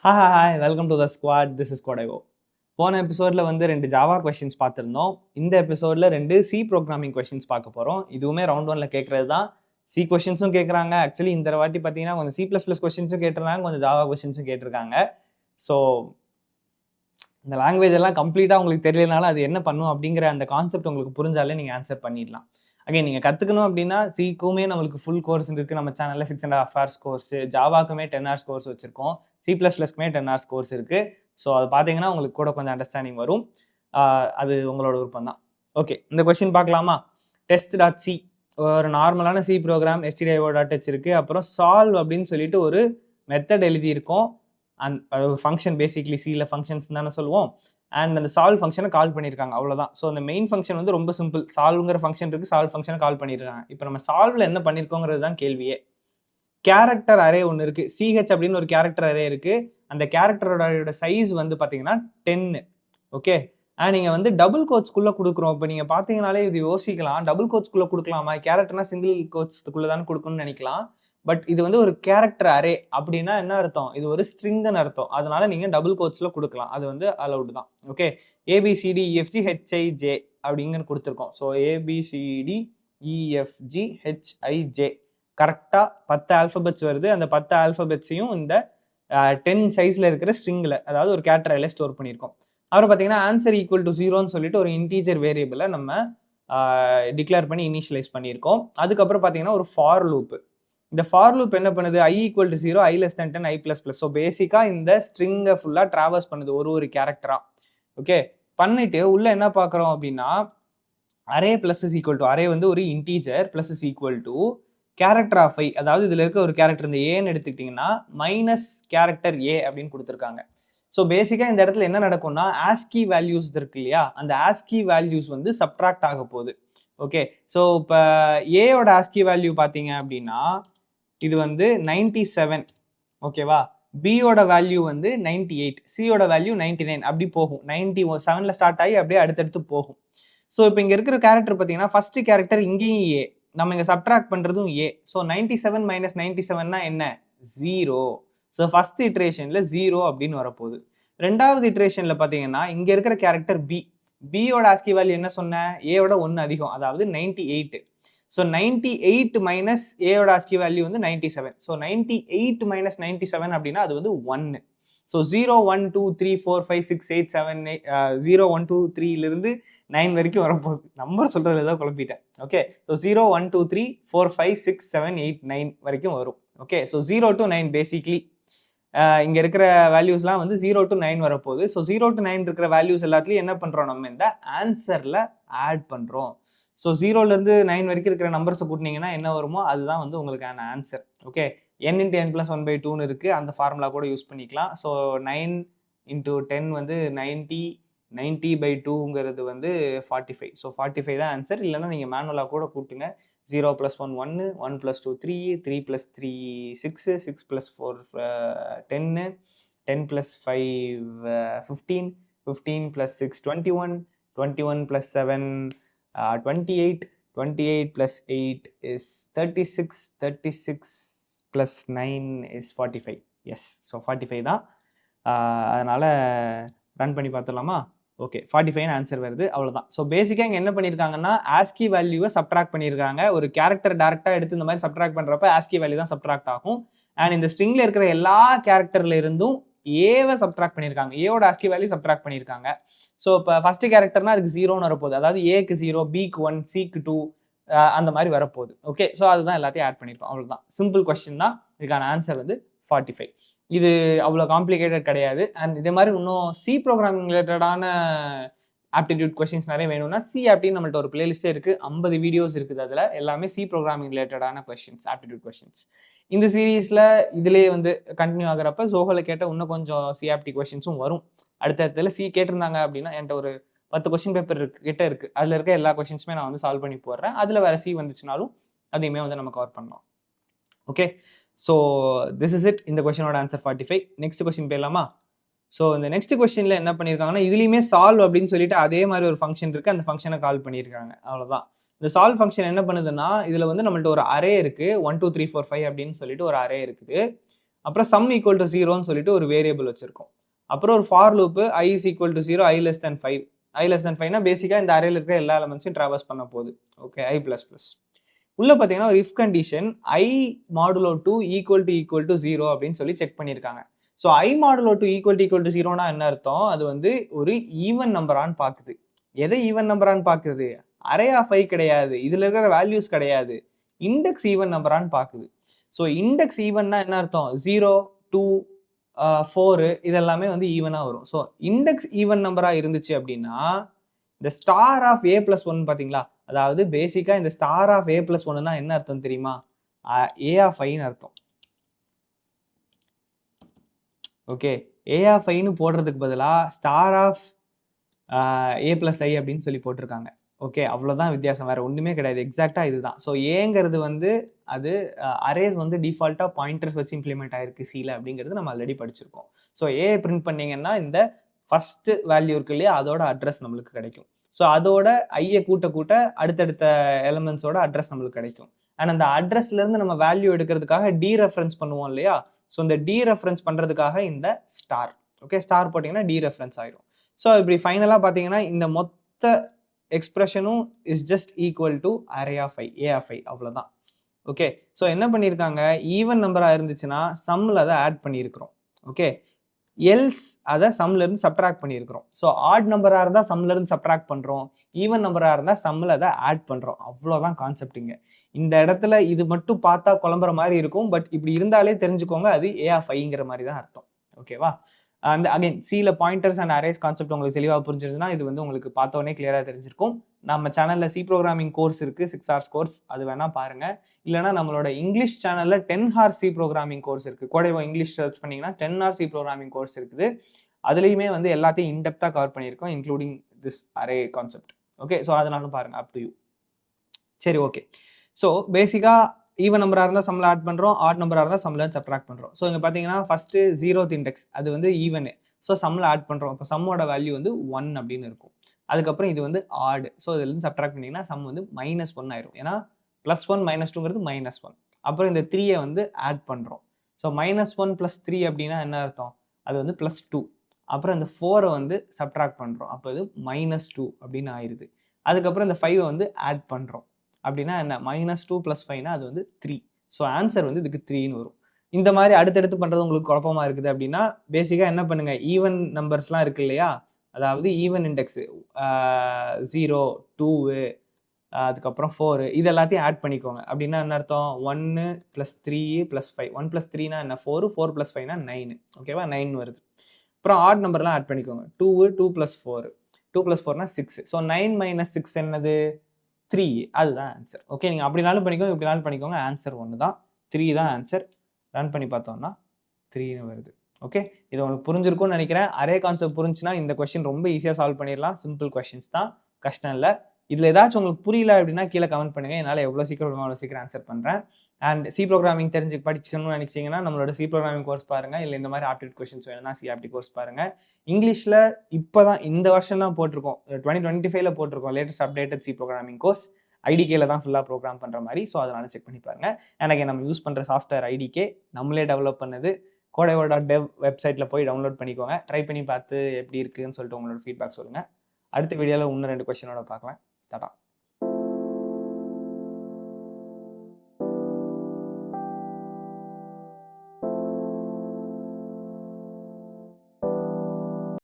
Hi, welcome to the squad. This is Kodayo. போன எபிசோட்ல வந்து 2 ஜாவா கொஸ்டின்ஸ் பார்த்துருந்தோம். இந்த எபிசோட்ல 2 சி ப்ரோக்ராமிங் கொஸ்டின்ஸ் பார்க்க போறோம். இதுவுமே ரவுண்ட் 1ல கேட்கறது தான். சி கொஸ்டின்ஸும் கேட்குறாங்க. ஆக்சுவலி இந்த வாட்டி பார்த்தீங்கன்னா கொஞ்சம் C++ கொஸ்டின்ஸும் கேட்டிருந்தாங்க, கொஞ்சம் ஜாவா கொஸ்டின்ஸும் கேட்டிருக்காங்க. ஸோ இந்த லாங்குவேஜ் எல்லாம் கம்ப்ளீட்டாக உங்களுக்கு தெரியலனாலும் அது என்ன பண்ணும் அப்படிங்கிற அந்த கான்செப்ட் உங்களுக்கு புரிஞ்சாலே நீங்கள் ஆன்சர் பண்ணிடலாம். அகைன் நீங்கள் கற்றுக்கணும் அப்படின்னா சிக்குமே நம்மளுக்கு ஃபுல் கோர்ஸ் இருக்குது. நம்ம சேனலில் 6.5 hours கோர்ஸு, ஜாவாக்குமே 10 hours கோர்ஸ் வச்சுருக்கோம், C++க்குமே 10 hours கோர்ஸ் இருக்குது. ஸோ அது பார்த்தீங்கன்னா உங்களுக்கு கூட கொஞ்சம் அண்டர்ஸ்டாண்டிங் வரும். அது உங்களோட விருப்பம் தான். ஓகே, இந்த கொஸ்டின் பார்க்கலாமா? test.c ஒரு நார்மலான சி ப்ரோக்ராம் stdio.h இருக்குது. அப்புறம் சால்வ் அப்படின்னு சொல்லிட்டு ஒரு மெத்தட் எழுதியிருக்கோம். ஒரு ஃபங்க்ஷன், பேசிக்லி சியில் ஃபங்க்ஷன்ஸ் தானே சொல்லுவோம். அண்ட் அந்த சால்வ் ஃபங்க்ஷனை கால் பண்ணியிருக்காங்க, அவ்வளோதான். ஸோ அந்த மெயின் ஃபங்க்ஷன் வந்து ரொம்ப சிம்பிள். சால்வ்ங்கிற ஃபங்க்ஷன் இருக்குது, சால்வ் ஃபங்க்ஷனை கால் பண்ணியிருக்காங்க. இப்போ நம்ம சால்வில் என்ன பண்ணியிருக்கோங்கிறது தான் கேள்வியே. கேரக்டர் அரே ஒன்று இருக்குது, சிஹெச் அப்படின்னு ஒரு கேரக்டர் அரே இருக்குது. அந்த கேரக்டரோட சைஸ் வந்து பார்த்தீங்கன்னா 10. ஓகே, நீங்கள் வந்து டபுள் கோட்ஸ்குள்ளே கொடுக்குறோம். இப்போ நீங்கள் பார்த்தீங்கனாலே இது யோசிக்கலாம், டபுள் கோட்ஸ்குள்ளே கொடுக்கலாமா? கேரக்டர்னா சிங்கிள் கோட்ஸ்க்குள்ளே தானே கொடுக்கணும்னு நினைக்கலாம். பட் இது வந்து ஒரு கேரக்டர் அரே அப்படின்னா என்ன அர்த்தம்? இது ஒரு ஸ்ட்ரிங்னு அர்த்தம். அதனால நீங்கள் டபுள் கோட்ஸில் கொடுக்கலாம், அது வந்து அலவுட் தான். ஓகே, ABCDEFGHIJ அப்படிங்கிற கொடுத்துருக்கோம். ஸோ ABCDEFGHIJ கரெக்டாக 10 ஆல்ஃபபெட்ஸ் வருது. அந்த 10 ஆல்ஃபபெட்ஸையும் இந்த 10 சைஸில் இருக்கிற ஸ்ட்ரிங்கில், அதாவது ஒரு கேரக்டர் அரேல ஸ்டோர் பண்ணியிருக்கோம். அப்புறம் பார்த்தீங்கன்னா ஆன்சர் ஈக்குவல் டு 0ன்னு சொல்லிட்டு ஒரு இன்டீஜர் வேரியபிளை நம்ம டிக்ளேர் பண்ணி இனிஷியலைஸ் பண்ணியிருக்கோம். அதுக்கப்புறம் பார்த்தீங்கன்னா ஒரு ஃபார் லூப்பு. இந்த ஃபார் லூப் என்ன பண்ணுது? i equal to 0, i less than 10, i++. So பேசிக்காக இந்த ஸ்ட்ரிங்கை ஃபுல்லாக ட்ராவர்ஸ் பண்ணுது ஒரு கேரக்டரா. ஓகே, பண்ணிட்டு உள்ள என்ன பார்க்குறோம் அப்படின்னா array plus is equal to, array வந்து ஒரு integer, plus is equal to character of i, அதாவது இதில் இருக்க ஒரு கேரக்டர் இந்த ஏன்னு எடுத்துக்கிட்டிங்கன்னா மைனஸ் கேரக்டர் ஏ அப்படின்னு கொடுத்துருக்காங்க. ஸோ பேசிக்காக இந்த இடத்துல என்ன நடக்கும்னா ஆஸ்கி வேல்யூஸ் இருக்கு இல்லையா, அந்த ஆஸ்கி வேல்யூஸ் வந்து சப்ட்ராக்ட் ஆக போகுது. ஓகே, ஸோ இப்போ ஏயோட ஆஸ்கி வேல்யூ பார்த்தீங்க அப்படின்னா இது வந்து 97. ஓகேவா, பியோட வேல்யூ வந்து 98, சியோட வேல்யூ 99, அப்படி போகும். 97ல ஸ்டார்ட் ஆகி அப்படியே அடுத்தடுத்து போகும். ஸோ இப்போ இங்கே இருக்கிற கேரக்டர் பார்த்தீங்கன்னா ஃபர்ஸ்ட் கேரக்டர் இங்கேயும் ஏ, நம்ம இங்கே சப்ட்ராக்ட் பண்ணுறதும் ஏ. ஸோ 97 மைனஸ் 97னா என்ன? 0. ஸோ ஃபர்ஸ்ட் இட்ரேஷனில் 0 அப்படின்னு வரப்போகுது. ரெண்டாவது இட்ரேஷனில் பார்த்தீங்கன்னா இங்கே இருக்கிற கேரக்டர் பி, பியோட ஆஸ்கி வேல்யூ என்ன சொன்னேன்? ஏயோட 1 அதிகம், அதாவது 98. ஸோ 98 மைனஸ் ஏயோட ஆஸ்கி வேல்யூ வந்து 97. ஸோ 98 மைனஸ் 97 அப்படின்னா அது வந்து 1. ஸோ 0 1 2 3 4 5 6 8 7 8 0 1 2 3லிருந்து 9 வரைக்கும் வரப்போகுது. நம்பர் சொல்றதுல ஏதோ குழப்பிட்டேன். ஓகே, ஸோ 0 1 2 3 4 5 6 7 8 9 வரைக்கும் வரும். ஓகே, ஸோ 0 to 9 பேசிக்லி இங்கே இருக்கிற வேல்யூஸ்லாம் வந்து 0 to 9 வரப்போகுது. ஸோ 0 to 9 இருக்கிற வேல்யூஸ் எல்லாத்துலையும் என்ன பண்ணுறோம்? நம்ம இந்த ஆன்சரில் ஆட் பண்ணுறோம். ஸோ 0லேருந்து 9 வரைக்கும் இருக்கிற நம்பர்ஸை கூட்டினீங்கன்னா என்ன வருமோ அதுதான் வந்து உங்களுக்கான ஆன்சர். ஓகே, n × n + 1/2ன்னு இருக்குது, அந்த ஃபார்முலா கூட யூஸ் பண்ணிக்கலாம். ஸோ 9 × 10 வந்து 90, 90/2ங்கிறது வந்து 45. ஸோ 45 தான் ஆன்சர். இல்லைன்னா நீங்கள் மேனுவலாக கூட கூட்டுங்க. 0 + 1 1, 1 + 2 3, 3 + 3 6, 6 + 4 10, 10 + 5 15, 15 + 6 21, 21 + 7 28, 28 + 8 is 36, 36 + 9 is 45. எஸ், ஸோ 45 தான். அதனால் ரன் பண்ணி பார்த்துடலாமா? ஓகே, 45 ஆன்சர் வருது, அவ்வளோதான். ஸோ பேசிக்காக இங்கே என்ன பண்ணியிருக்காங்கன்னா ஆஸ்கி வேல்யூவை சப்ட்ராக்ட் பண்ணியிருக்காங்க. ஒரு கேரக்டர் டேரெக்டாக எடுத்து இந்த மாதிரி சப்ட்ராக்ட் பண்ணுறப்ப ஆஸ்கி வேல்யூ தான் சப்ட்ராக்ட் ஆகும். அண்ட் இந்த ஸ்ட்ரிங்கில் இருக்கிற எல்லா கேரக்டர்ல இருந்தும் ஏவை சப்ட்ராக்ட் பண்ணியிருக்காங்க, ஏவோட ஆஸ்கி வேல்யூ சப்ட்ராக்ட் பண்ணியிருக்காங்க. ஸோ இப்போ ஃபர்ஸ்ட் கேரக்டர்னா அதுக்கு 0ன்னு வரப்போகுது, அதாவது ஏக்கு 0, பிக்கு 1, சிக்கு 2 அந்த மாதிரி வரப்போகுது. ஓகே, ஸோ அதுதான் எல்லாத்தையும் ஆட் பண்ணியிருக்கோம், அவ்வளோதான். சிம்பிள் கொஸ்டின் தான். இதுக்கான ஆன்சர் வந்து 45. இது அவ்வளோ காம்ப்ளிகேட்டட் கிடையாது. அண்ட் இதே மாதிரி இன்னும் சி ப்ரோக்ராமிங் ரிலேட்டடான ஆப்டிடியூட் கொஸ்டின்ஸ் நிறைய வேணும்னா சி ஆப்டின்னு நம்மள்ட்ட ஒரு பிளேலிஸ்டே இருக்குது, 50 வீடியோஸ் இருக்குது. அதில் எல்லாமே சி ப்ரோக்ராமிங் ரிலேட்டடான கொஸ்டின்ஸ், ஆப்டிடியூட் கொஸ்டின்ஸ். இந்த சீரீஸில் இதுலேயே வந்து கண்டினியூ ஆகிறப்ப ஜோஹோவில் கேட்ட இன்னும் கொஞ்சம் சிஆப்டி கொஸ்டின்ஸும் வரும். அடுத்தடுத்துல சி கேட்டிருந்தாங்க அப்படின்னா என்கிட்ட ஒரு 10 கொஸ்டின் பேப்பர் கிட்ட இருக்குது. அதில் இருக்க எல்லா கொஸ்டின்ஸுமே நான் வந்து சால்வ் பண்ணி போடுறேன். அதில் வேறு சி வந்துச்சுனாலும் அதையுமே வந்து நம்ம கவர் பண்ணலாம். Okay, so this is it. இந்த கொஸ்டினோட ஆன்சர் 45. நெக்ஸ்ட் கொஸ்டின் போயிடலாமா? ஸோ இந்த நெக்ஸ்ட் கொஸ்டினில் என்ன பண்ணியிருக்காங்கன்னா இதுலேயுமே சால்வ் அப்படின்னு சொல்லிட்டு அதே மாதிரி ஒரு ஃபங்க்ஷன் இருக்குது, அந்த ஃபங்க்ஷனை கால் பண்ணியிருக்காங்க, அவ்வளோதான். இந்த சால்வ் ஃபங்க்ஷன் என்ன பண்ணுதுன்னா இதில் வந்து நம்மள்ட்ட ஒரு அரே இருக்குது, 1 2 3 4 5 அப்படின்னு சொல்லிட்டு ஒரு அரே இருக்குது. அப்புறம் சம் ஈக்குவல் டு 0ன்னு சொல்லிட்டு ஒரு வேரியபிள் வச்சிருக்கோம். அப்புறம் ஒரு for loop i is equal to 0, i less than 5. i less than 5னா பேசிக்கா இந்த அரேல இருக்கிற எல்லா எலிமெண்ட்ஸையும் டிராவர்ஸ் பண்ண போகுது. Okay, i++. உள்ள பார்த்தீங்கன்னா ஒரு if condition i modulo 2 equal to 0 அப்படின்னு சொல்லி செக் பண்ணியிருக்காங்க. So i modulo 2 equal to 0னா என்ன அர்த்தம்? அது வந்து ஒரு ஈவன் நம்பரான்னு பார்க்குது. எதை ஈவன் நம்பரான்னு பார்க்குது? அரே ஆஃப் i கிடையாது, இதுல இருக்கிற வேல்யூஸ் கிடையாது, இண்டெக்ஸ் ஈவன் நம்பரான்னு பார்க்குது. ஸோ இண்டெக்ஸ் ஈவன்னா என்ன அர்த்தம்? 0, 2, 4 இதெல்லாமே வந்து ஈவனா வரும். ஸோ இண்டெக்ஸ் ஈவன் நம்பரா இருந்துச்சு அப்படின்னா இந்த ஸ்டார் ஆஃப் a + 1 பார்த்தீங்களா, அதாவது பேசிக்கா இந்த ஸ்டார் ஆஃப் a + 1னா என்ன அர்த்தம் தெரியுமா? a ஆஃப் iன்னு அர்த்தம். ஓகே, a ஆஃப் iன்னு போடுறதுக்கு பதிலா ஸ்டார் ஆஃப் a + i அப்படின்னு சொல்லி போட்டிருக்காங்க. ஓகே, அவ்வளோதான் வித்தியாசம், வேற ஒன்றுமே கிடையாது, எக்ஸாக்டா இதுதான். ஸோ ஏங்கிறது வந்து அது அரேஸ் வந்து டிஃபால்ட்டாக பாயிண்டர்ஸ் வச்சு இம்ப்ளிமெண்ட் ஆயிருக்கு சில அப்படிங்கிறது நம்ம ஆல்ரெடி படிச்சிருக்கோம். ஸோ ஏ பிரிண்ட் பண்ணீங்கன்னா இந்த ஃபர்ஸ்ட் வேல்யூ இருக்கு இல்லையா, அதோட அட்ரஸ் நம்மளுக்கு கிடைக்கும். ஸோ அதோட ஐயை கூட்ட கூட்ட அடுத்தடுத்த எலிமெண்ட்ஸோட அட்ரஸ் நம்மளுக்கு கிடைக்கும். அண்ட் அந்த அட்ரஸ்ல இருந்து நம்ம வேல்யூ எடுக்கிறதுக்காக டி ரெஃபரன்ஸ் பண்ணுவோம் இல்லையா, ஸோ இந்த டி ரெஃபரன்ஸ் பண்றதுக்காக இந்த ஸ்டார். ஓகே, ஸ்டார் போட்டிங்கன்னா டி ரெஃபரன்ஸ் ஆயிடும். ஸோ இப்படி ஃபைனலாக பார்த்தீங்கன்னா இந்த மொத்த எக்ஸ்பிரஷனும் is just equal to array of i, a of i, அவ்வளோதான். ஓகே, ஸோ என்ன பண்ணியிருக்காங்க, ஈவன் நம்பராக இருந்துச்சுன்னா சம்மில் அதை ஆட் பண்ணியிருக்கிறோம். ஓகே, எல்ஸ் அதை சம்ல இருந்து சப்ட்ராக்ட் பண்ணியிருக்கிறோம். ஸோ ஆட் நம்பராக இருந்தால் சம்ல இருந்து சப்ட்ராக்ட் பண்ணுறோம், ஈவன் நம்பராக இருந்தால் சம்மில் அதை ஆட் பண்ணுறோம், அவ்வளோதான் கான்செப்டுங்க. இந்த இடத்துல இது மட்டும் பார்த்தா குழம்புற மாதிரி இருக்கும், பட் இப்படி இருந்தாலே தெரிஞ்சுக்கோங்க அது ஏ ஆஃப் ஐங்கிற மாதிரி தான் அர்த்தம். ஓகேவா? அந்த அகைன் சில பாயிண்டர்ஸ் அண்ட் அரேஸ் கான்செப்ட் உங்களுக்கு தெளிவாக புரிஞ்சிருச்சுன்னா இது வந்து உங்களுக்கு பார்த்தோன்னே கிளியராக தெரிஞ்சிருக்கும். நம்ம சேனலில் சி ப்ரோக்ராமிங் கோர்ஸ் இருக்குது, 6 hours கோர்ஸ், அது வேணால் பாருங்கள். இல்லைனா நம்மளோட இங்கிலீஷ் சேனலில் 10 hours சி ப்ரோக்ராமிங் கோர்ஸ் இருக்குது. கோடைவோ இங்கிலீஷ் சர்ச் பண்ணிங்கன்னா 10 hours சி ப்ரோக்ராமிங் கோர்ஸ் இருக்குது. அதுலேயுமே வந்து எல்லாத்தையும் இன்டெப்த்தாக கவர் பண்ணியிருக்கோம், including this array concept. Okay, so அதனாலும் பாருங்கள், அப் டு யூ. சரி, ஓகே. ஸோ பேசிக்காக ஈவன் நம்பராக இருந்தால் சம்மில் ஆட் பண்ணுறோம், ஆட் நம்பராக இருந்தால் சம்மில் சப்ட்ராக்ட் பண்ணுறோம். ஸோ இங்கே பார்த்தீங்கன்னா ஃபஸ்ட்டு 0th இண்டெக்ஸ் அது வந்து ஈவனு, ஸோ சம்மில் ஆட் பண்ணுறோம். இப்போ சம்மோட வேல்யூ வந்து 1 அப்படின்னு இருக்கும். அதுக்கப்புறம் இது வந்து ஆடு, ஸோ இதுலேருந்து சப்ட்ராக்ட் பண்ணிங்கன்னா சம் வந்து -1 ஆயிரும். ஏன்னா +1 -2ங்கிறது -1. அப்புறம் இந்த 3யை வந்து ஆட் பண்ணுறோம். ஸோ -1 + 3 அப்படின்னா என்ன அர்த்தம்? அது வந்து +2. அப்புறம் இந்த 4ை வந்து சப்ட்ராக்ட் பண்ணுறோம், அப்போ இது -2 அப்படின்னு ஆயிடுது. அதுக்கப்புறம் இந்த 5ை வந்து ஆட் பண்ணுறோம், அப்படின்னா என்ன? -2 + 5னா அது வந்து 3. ஸோ ஆன்சர் வந்து இதுக்கு 3ன்னு வரும். இந்த மாதிரி அடுத்தடுத்து பண்ணுறது உங்களுக்கு குழப்பமா இருக்குது அப்படின்னா பேசிக்காக என்ன பண்ணுங்க, ஈவன் நம்பர்ஸ்லாம் இருக்கு இல்லையா, அதாவது ஈவன் இண்டெக்ஸு 0, 2, அதுக்கப்புறம் 4 இது எல்லாத்தையும் ஆட் பண்ணிக்கோங்க. அப்படின்னா என்ன அர்த்தம்? 1 + 3 + 5. 1 + 3னா என்ன? 4, 4 + 5னா 9. ஓகேவா? 9 வருது. அப்புறம் ஆட் நம்பர்லாம் ஆட் பண்ணிக்கோங்க. 2, 2 + 4, 2 + 4னா 6. ஸோ 9 - 6 என்னது? 3. அதுதான் ஆன்சர். ஓகே, நீங்கள் அப்படினாலும் பண்ணிக்கோங்க, இப்படினாலும் பண்ணிக்கோங்க, ஆன்சர் ஒன்று தான். 3 தான் ஆன்சர். ரன் பண்ணி பார்த்தோம்னா 3ன்னு வருது. ஓகே, இது உங்களுக்கு புரிஞ்சிருக்கும்னு நினைக்கிறேன். அரே கான்செப்ட் புரிஞ்சுன்னா இந்த கொஸ்டின் ரொம்ப ஈஸியாக சால்வ் பண்ணிடலாம். சிம்பிள் கொஸ்டின்ஸ் தான், கஷ்டம் இல்லை. இதில் ஏதாச்சும் உங்களுக்கு புரியல அப்படின்னா கீழே கமெண்ட் பண்ணுங்கள், என்னால் எவ்வளோ சீக்கிரம் அவ்வளோ சீக்கிரம் ஆன்சர் பண்ணுறேன். அண்ட் சி ப்ரோக்ராமிங் படிச்சுக்கணும்னு நினைச்சிங்கன்னா நம்மளோட சி ப்ரோக்ராமிங் கோர்ஸ் பாருங்கள், இல்லை இந்த மாதிரி ஆப்டிட் கொஸ்டின்ஸ் வேணும்னா சி ஆப்டி கோர்ஸ் பாருங்கள். இங்கிலீஷில் இப்போ தான் இந்த வருஷம் தான் போட்டிருக்கோம், 2025ல் போட்டிருக்கோம் latest updated C programming course. ஐடிகேல தான் ஃபுல்லாக ப்ரோக்ராம் பண்ணுற மாதிரி, ஸோ அதனால செக் பண்ணி பாருங்கள். எனக்கு நம்ம யூஸ் பண்ணுற சாஃப்ட்வேர் ஐடிகே நம்மளே டெவலப் பண்ணது. codevo.dev வெப்சைட்டில் போய் டவுன்லோட் பண்ணிக்கோங்க. ட்ரை பண்ணி பார்த்து எப்படி இருக்குதுன்னு சொல்லிட்டு உங்களோட ஃபீட்பேக் சொல்லுங்கள். அடுத்த வீடியோவில் இன்னும் 2 கொஸ்டினோட பார்க்கலாம். டாடா.